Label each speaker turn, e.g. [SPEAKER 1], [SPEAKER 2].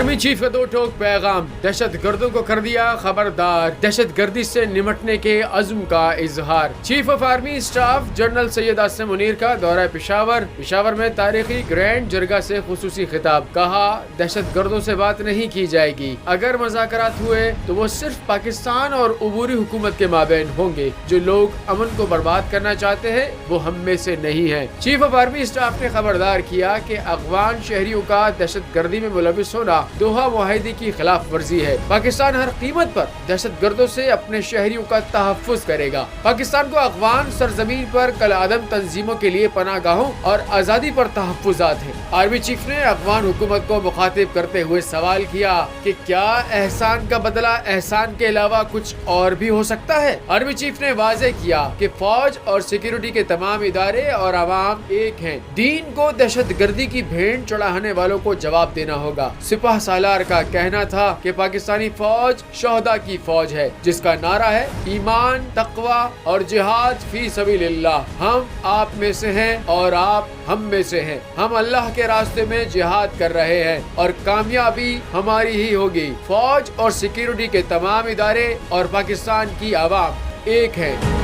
[SPEAKER 1] Army chief का दो टोक पैगाम, दहशत गर्दों को कर दिया खबरदार, दहशत गर्दी से निपटने के अज़्म का इजहार। Chief of army staff general Syed Asim Munir का दौरा पिशावर में तारीखी ग्रैंड जरगा से खुसूसी खिताब। कहा, दहशत गर्दों से बात नहीं की जाएगी, अगर मुज़ाकरात हुए तो वो सिर्फ पाकिस्तान और उबूरी हुकूमत के माबैन होंगे। जो लोग अमन को बर्बाद करना चाहते हैं वो हम में से नहीं है। चीफ ऑफ आर्मी स्टाफ ने खबरदार किया कि अफगान शहरियों का दहशत गर्दी में मुलविस होना दोहा मुआहदे की खिलाफ वर्जी है। पाकिस्तान हर कीमत पर दहशत गर्दों से अपने शहरियों का तहफ़्फ़ुज़ करेगा। पाकिस्तान को अफगान सरजमीन पर कल आदम तंजीमों के लिए पनाहगाहों और आज़ादी पर तहफ़्फ़ुज़ात है। आर्मी चीफ ने अफगान हुकूमत को मुखातिब करते हुए सवाल किया कि क्या एहसान का बदला एहसान के अलावा कुछ और भी हो सकता है। आर्मी चीफ ने वाज़ेह किया कि फौज और सिक्योरिटी के तमाम इदारे और आवाम एक हैं। दीन को दहशत गर्दी की भेंट चढ़ाने वालों को जवाब देना होगा। सिपाह सालार का कहना था कि पाकिस्तानी फौज शोहदा की फौज है, जिसका नारा है ईमान, तकवा और जिहाद फी सबीलिल्लाह। हम आप में से हैं और आप हम में से हैं। हम अल्लाह के रास्ते में जिहाद कर रहे हैं और कामयाबी हमारी ही होगी। फौज और सिक्योरिटी के तमाम इदारे और पाकिस्तान की आवाम एक है।